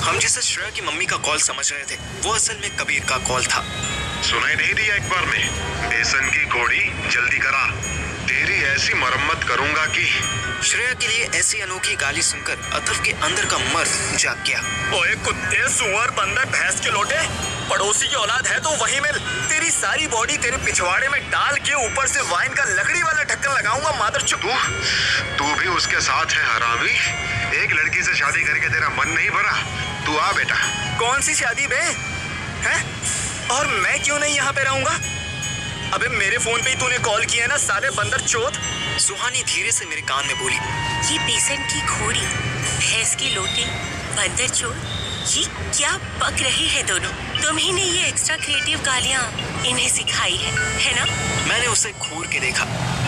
हम जिसे श्रेया की मम्मी का कॉल समझ रहे थे वो असल में कबीर का कॉल था। सुनाई नहीं दिया एक बार में? बेसन की घोड़ी जल्दी करा, तेरी ऐसी मरम्मत करूंगा कि। श्रेया के लिए ऐसी अनोखी गाली सुनकर अथर्व के अंदर का मर्द जाग गया। ओए कुत्ते, सुअर, बंदर, भैंस के लोटे, पड़ोसी की औलाद है तो वही मिल। तेरी सारी बॉडी तेरे पिछवाड़े में डाल के ऊपर से वाइन का लकड़ी वाला ढक्कन लगाऊंगा मादरचोद। तू भी उसके साथ है हरामी। एक लड़की से शादी करके तेरा मन नहीं भरा? तू आ बेटा। कौन सी शादी बे? हैं? और मैं क्यों नहीं यहाँ पे रहूंगा? अबे मेरे फोन पे ही तूने कॉल किया है ना साले बंदर चोद। सुहानी धीरे से मेरे कान में बोली, ये बेसन की घोड़ी, भैंस की लोटी, बंदर चोर, ये क्या बक रहे हैं दोनों? तुम्ही ने ये एक्स्ट्रा क्रिएटिव गालियाँ इन्हें सिखाई है ना? मैंने उसे घूर के देखा।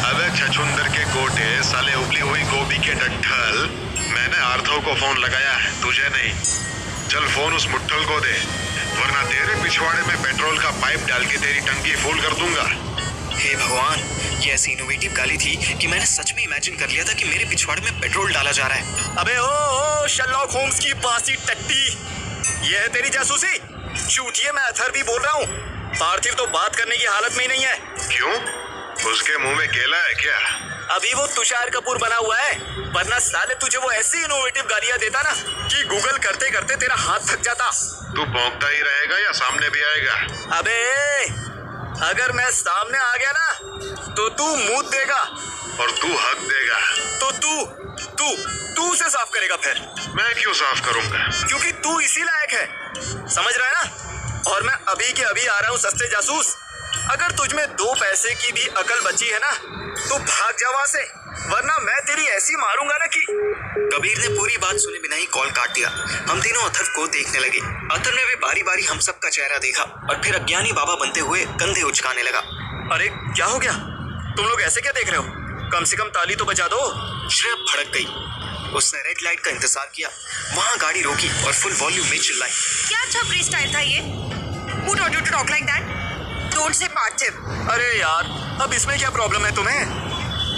अबे छछुंदर के गोटे, साले उबली हुई गोभी के डट्ठल, मैंने आर्थव को फोन लगाया है, तुझे नहीं। चल फोन उस मुट्ठल को दे, वरना तेरे पिछवाड़े में पेट्रोल का पाइप डाल के तेरी टंकी फुल कर दूंगा। हे भगवान, ये ऐसी इनोवेटिव गाली थी कि मैंने सच में इमेजिन कर लिया था कि मेरे पिछवाड़े में पेट्रोल डाला जा रहा है। अबे ओ शर्लॉक होम्स की बासी टट्टी, ये है तेरी जासूसी? चूतिए, मैं अथर भी बोल रहा हूँ। पार्थिव तो बात करने की हालत में ही नहीं है। क्यों? उसके मुंह में केला है क्या? अभी वो तुषार कपूर बना हुआ है, वरना साले तुझे वो ऐसी इनोवेटिव गालियां देता ना कि गूगल करते करते तेरा हाथ थक जाता। तू भौंकता ही रहेगा या सामने भी आएगा? अबे अगर मैं सामने आ गया ना तो तू मुंह देगा और तू हक देगा तो तू उसे साफ करेगा। फिर मैं क्यों साफ करूंगा? क्योंकि तू इसी लायक है, समझ रहा है ना? और मैं अभी के अभी आ रहा हूँ सस्ते जासूस। अगर तुझमें 2 पैसे की भी अकल बची है ना तो भाग जा वहां से, वरना मैं तेरी ऐसी मारूंगा ना कि। कबीर ने पूरी बात सुने बिना ही कॉल काट दिया। हम तीनों अथर्व को देखने लगे। अथर्व ने भी बारी बारी हम सबका चेहरा देखा और फिर अज्ञानी बाबा बनते हुए कंधे उचकाने लगा। अरे क्या हो गया? तुम लोग ऐसे क्या देख रहे हो? कम से कम ताली तो बजा दो। श्रेया भड़क गई। उसने रेड लाइट का इंतजार किया, वहां गाड़ी रोकी और फुल वॉल्यूम में चिल्लाई, क्या छपरी स्टाइल था ये? Who taught you to talk like that? Don't say Parthiv. अरे यार, अब इसमें क्या प्रॉब्लम है तुम्हें?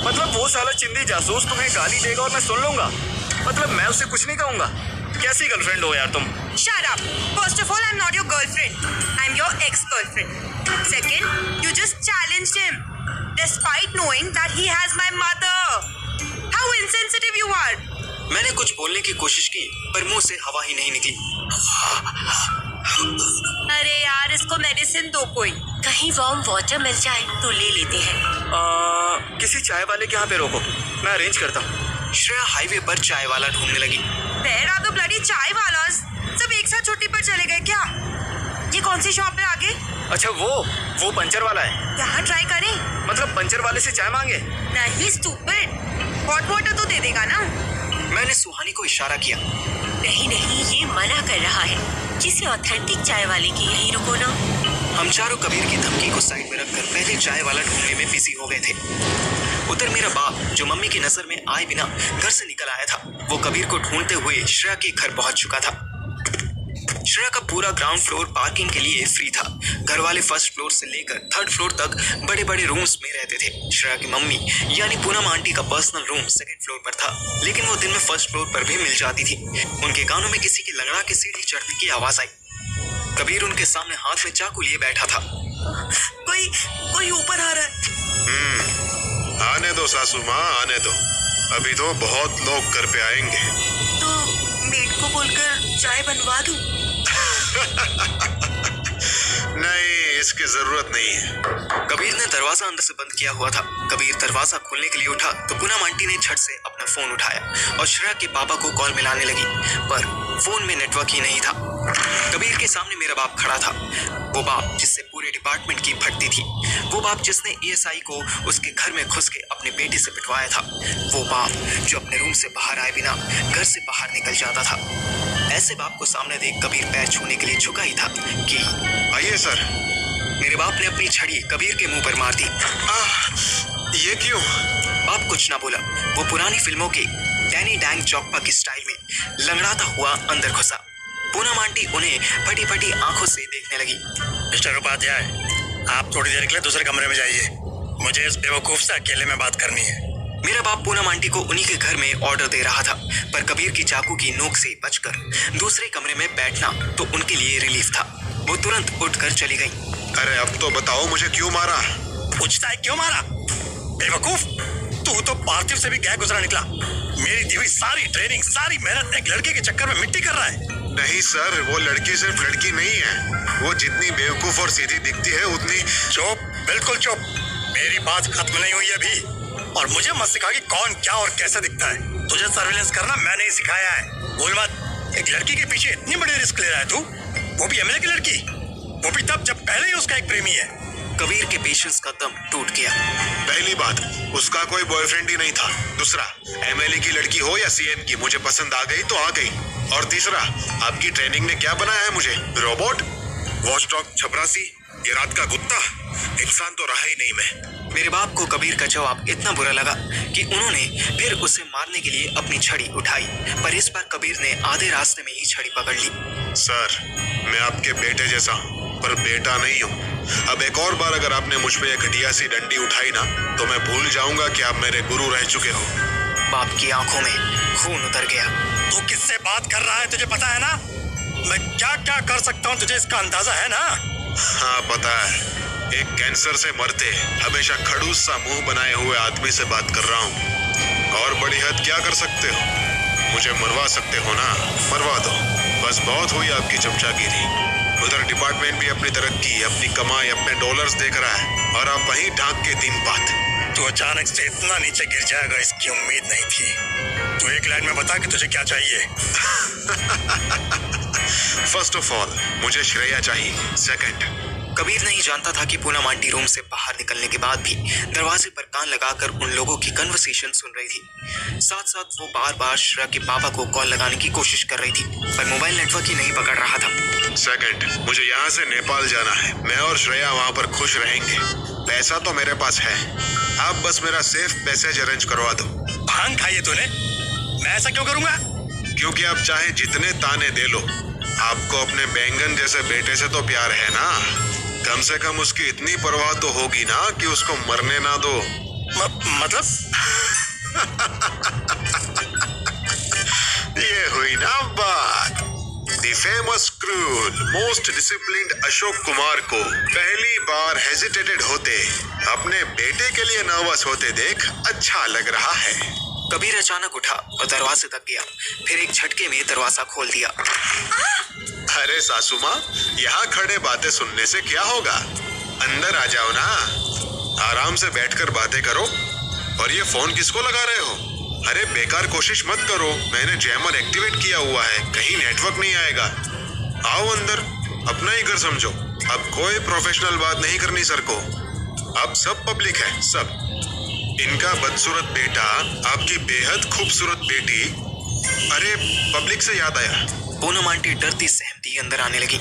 मतलब वो साला चिंदी जासूस तुम्हें गाली देगा और मैं सुन लूंगा? मतलब मैं उसे कुछ नहीं कहूंगा? कैसी गर्लफ्रेंड हो यार तुम? Shut up. First of all, I'm not your girlfriend. I'm your ex-girlfriend. Second, you just challenged him, despite knowing that he has my mother. How insensitive you are. मैंने कुछ बोलने की कोशिश की पर मुंह से हवा ही नहीं निकली। अरे यार, इसको मेडिसिन दो कोई, कहीं वार्म वाटर मिल जाए तो ले लेते हैं। किसी चाय वाले के यहाँ पे रोको, मैं अरेंज करता हूँ। श्रेया हाईवे पर चाय वाला ढूंढने लगी। Where are the bloody चाय वालास? सब एक साथ छुट्टी पर चले गए क्या? ये कौन सी शॉप है आगे? अच्छा वो पंचर वाला है। यहाँ ट्राई करें? मतलब पंचर वाले से चाय मांगे? नहीं स्टूपिड, हॉट वाटर तो दे देगा ना। मैंने सुहानी को इशारा किया। नहीं, ये मना कर रहा है, किसी ऑथेंटिक चाय वाले की यहीं रुको ना। हम चारों कबीर की धमकी को साइड में रखकर पहले चाय वाला ढूंढने में बिजी हो गए थे। उधर मेरा बाप, जो मम्मी की नजर में आए बिना घर से निकल आया था, वो कबीर को ढूंढते हुए श्रेया के घर पहुंच चुका था। श्रेया का पूरा ग्राउंड फ्लोर पार्किंग के लिए फ्री था। घर वाले फर्स्ट फ्लोर से लेकर 3rd फ्लोर तक बड़े बड़े रूम्स में रहते थे। श्रेया की मम्मी यानी पूनम आंटी का पर्सनल रूम 2nd फ्लोर पर था, लेकिन वो दिन में 1st फ्लोर पर भी मिल जाती थी। उनके कानों में किसी की लंगड़ा के सीढ़ी चढ़ने की आवाज आई। कबीर उनके सामने हाथ में चाकू लिए बैठा था। कोई ऊपर आ रहा है। आने दो सासू माँ, आने दो, अभी तो बहुत लोग घर पे आएंगे। तो मेड को बोलकर चाय बनवा दूं? नहीं, इसकी जरूरत नहीं है। कबीर ने दरवाजा अंदर से बंद किया हुआ था। कबीर दरवाजा खोलने के लिए उठा तो पूनम आंटी ने झट से अपना फोन उठाया और श्रेया के पापा को कॉल मिलाने लगी, पर फोन में नेटवर्क ही नहीं था। कबीर के सामने मेरा बाप खड़ा था, वो बाप जिससे पूरे डिपार्टमेंट की फटती थी, वो बाप जिसने ESI को उसके घर में घुस के अपने बेटे से पिटवाया था, वो बाप जो अपने रूम से बाहर आए बिना घर से बाहर निकल जाता था। ऐसे बाप को सामने देख कबीर पैर छूने के लिए झुका ही था कि आइए सर। मेरे बाप ने अपनी छड़ी कबीर के मुंह पर मार दी। ये क्यों? बाप कुछ ना बोला। वो पुरानी फिल्मों के डैनी डैंग चौकपा की स्टाइल में लंगड़ाता हुआ अंदर घुसा। पूनम आंटी उन्हें फटी फटी आंखों से देखने लगी। मिस्टर उपाध्याय, आप थोड़ी देर के लिए दूसरे कमरे में जाइए, मुझे इस बेवकूफ से अकेले में बात करनी है। मेरा बाप पूनम आंटी को उन्हीं के घर में ऑर्डर दे रहा था, पर कबीर की चाकू की नोक से बचकर दूसरे कमरे में बैठना तो उनके लिए रिलीफ था। वो तुरंत उठकर चली गई। अरे अब तो बताओ मुझे क्यों मारा? पूछता है क्यों मारा? बेवकूफ, तू तो पार्थिव से भी गया गुजरा निकला। मेरी दी हुई सारी ट्रेनिंग, सारी मेहनत एक लड़के के चक्कर में मिट्टी कर रहा है। नहीं सर, वो लड़की सिर्फ लड़की नहीं है। वो जितनी बेवकूफ और सीधी दिखती है उतनी। चुप, बिल्कुल चुप। मेरी बात खत्म नहीं हुई अभी। और मुझे मत सिखा कि कौन क्या और कैसे दिखता है। तुझे सर्विलेंस करना मैंने ही सिखाया है। भूल मत, एक लड़की के पीछे इतनी बड़ी रिस्क ले रहा है तू, वो भी एमएलए की लड़की, वो भी तब जब पहले ही उसका एक प्रेमी है। कबीर के पेशेंस का दम टूट गया। पहली बात, उसका कोई बॉयफ्रेंड ही नहीं था। दूसरा, एमएलए की लड़की हो या सीएम की, मुझे पसंद आ गई तो आ गई। और तीसरा, आपकी ट्रेनिंग ने क्या बनाया है मुझे? रोबोट, वॉचडॉग, चपरासी, ये रात का कुत्ता, इंसान तो रहा ही नहीं मैं। मेरे बाप को कबीर का जवाब इतना बुरा लगा कि उन्होंने फिर उसे मारने के लिए अपनी छड़ी उठाई, पर इस बार कबीर ने आधे रास्ते में ही छड़ी पकड़ ली। सर, मैं आपके बेटे जैसा हूँ, पर बेटा नहीं हूँ। अब एक और बार अगर आपने मुझ पे एक घटिया सी डंडी उठाई ना, तो मैं भूल जाऊंगा कि आप मेरे गुरु रह चुके हो। बाप की आंखों में खून उतर गया। तू किससे बात कर रहा है, तुझे पता है ना मैं क्या क्या कर सकता हूँ? तुझे इसका अंदाजा है ना? हाँ पता है। एक कैंसर से मरते हमेशा खड़ूस सा मुंह बनाए हुए आदमी से बात कर रहा हूँ। और बड़ी हद क्या कर सकते हो? मुझे मरवा सकते हो ना, मरवा दो। बस बहुत हुई आपकी चमचागिरी। उधर डिपार्टमेंट भी अपनी तरक्की, अपनी कमाई, अपने डॉलर्स देख रहा है, और आप वहीं ढांक के 3 बात। तू अचानक से इतना नीचे गिर जाएगा इसकी उम्मीद नहीं थी। तू एक लाइन में बता कि तुझे क्या चाहिए। फर्स्ट ऑफ ऑल मुझे श्रेया चाहिए। सेकंड, कबीर नहीं जानता था कि पूनम आंटी रूम से बाहर निकलने के बाद भी दरवाजे पर कान लगाकर उन लोगों की कन्वर्सेशन सुन रही थी। साथ साथ वो बार बार श्रेया के पापा को कॉल लगाने की कोशिश कर रही थी, पर मोबाइल नेटवर्क ही नहीं पकड़ रहा था। सेकंड, मुझे यहाँ से नेपाल जाना है। मैं और श्रेया वहाँ पर खुश रहेंगे। पैसा तो मेरे पास है, आप बस मेरा सेफ पैसेज अरेंज करवा दो। भांग खाई है तूने? मैं ऐसा क्यों करूंगा? क्योंकि आप चाहे जितने ताने दे लो, आपको अपने बैंगन जैसे बेटे से तो प्यार है ना। कम से कम उसकी इतनी परवाह तो होगी ना कि उसको मरने ना दो। मतलब? ये हुई ना बात। The famous cruel, most disciplined Ashok Kumar को पहली बार हेजिटेटेड होते, अपने बेटे के लिए नर्वस होते देख अच्छा लग रहा है। कबीर अचानक उठा और दरवाजे तक गया, फिर एक झटके में दरवाजा खोल दिया। अरे सासू माँ, यहाँ खड़े बातें सुनने से क्या होगा? अंदर आ जाओ ना, आराम से बैठकर बातें करो। और ये फोन किसको लगा रहे हो? अरे बेकार कोशिश मत करो, मैंने जैमर एक्टिवेट किया हुआ है, कहीं नेटवर्क नहीं आएगा। आओ अंदर, अपना ही घर समझो। अब कोई प्रोफेशनल बात नहीं करनी सर को। अब सब पब्लिक है, सब। इनका बदसूरत बेटा, आपकी बेहद खूबसूरत बेटी। अरे पब्लिक से याद आया, पूनम आंटी डरती सहमती अंदर आने लगी।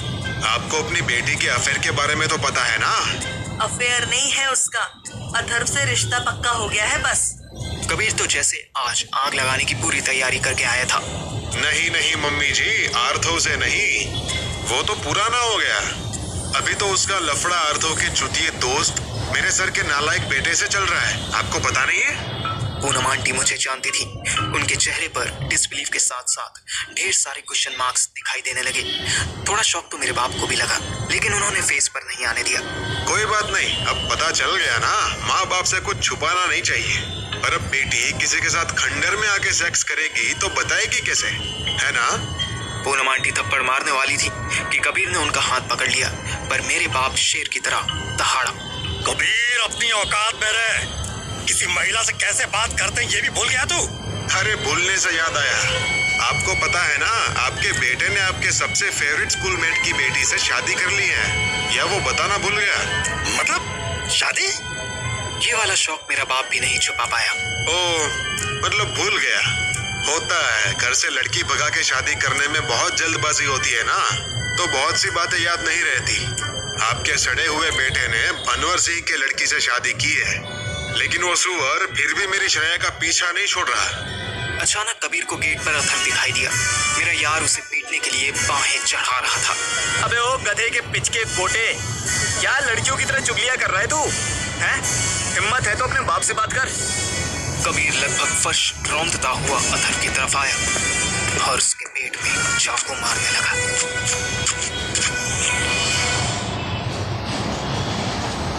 आपको अपनी बेटी के अफेयर के बारे में तो पता है ना? अफेयर नहीं है उसका, अथर्व से रिश्ता पक्का हो गया है बस। कबीर तो जैसे आज आग लगाने की पूरी तैयारी करके आया था। नहीं नहीं मम्मी जी, आर्थो से नहीं, वो तो पुराना हो गया। अभी तो उसका लफड़ा आर्थो के चुतिए दोस्त मेरे सर के नालायक बेटे से चल रहा है। आपको पता नहीं है? पूनम आंटी मुझे जानती थी। उनके चेहरे पर डिसबिलीफ के साथ साथ ढेर सारे क्वेश्चन मार्क्स दिखाई देने लगे। थोड़ा शौक तो मेरे बाप को भी लगा, लेकिन उन्होंने फेस पर नहीं आने दिया। कोई बात नहीं, अब पता चल गया ना, माँ बाप से कुछ छुपाना नहीं चाहिए। पर अब बेटी किसी के साथ खंडर में आके सेक्स करेगी तो बताएगी कैसे, है ना? पूनम आंटी थप्पड़ मारने वाली थी कि कबीर ने उनका हाथ पकड़ लिया, पर मेरे बाप शेर की तरह दहाड़ा। कबीर, अपनी औकात में रह। किसी महिला से कैसे बात करते हैं ये भी भूल गया तू? अरे भूलने से याद आया, आपको पता है ना, आपके बेटे ने आपके सबसे फेवरेट स्कूलमेट की बेटी से शादी कर ली है, या वो बताना भूल गया? मतलब शादी? ये वाला शौक मेरा बाप भी नहीं छुपा पाया। ओ, मतलब भूल गया। होता है, घर से लड़की भगा के शादी करने में बहुत जल्दबाजी होती है ना, तो बहुत सी बातें याद नहीं रहती। आपके सड़े हुए बेटे ने बनवर सिंह के लड़की से शादी की है, लेकिन वो सुअर फिर भी मेरी श्रेया का पीछा नहीं छोड़ रहा। अचानक कबीर को गेट पर अथर्व दिखाई दिया। मेरा यार उसे पीटने के लिए बाहें चढ़ा रहा था। अबे ओ गधे के पिचके पोटे, क्या लड़कियों की तरह चुगलियां कर रहा है तू? हैं? हिम्मत है तो अपने बाप से बात कर। कबीर लगभग फर्श रौंदता हुआ अथर की तरफ आया और उसके पेट में चाकू मारने लगा।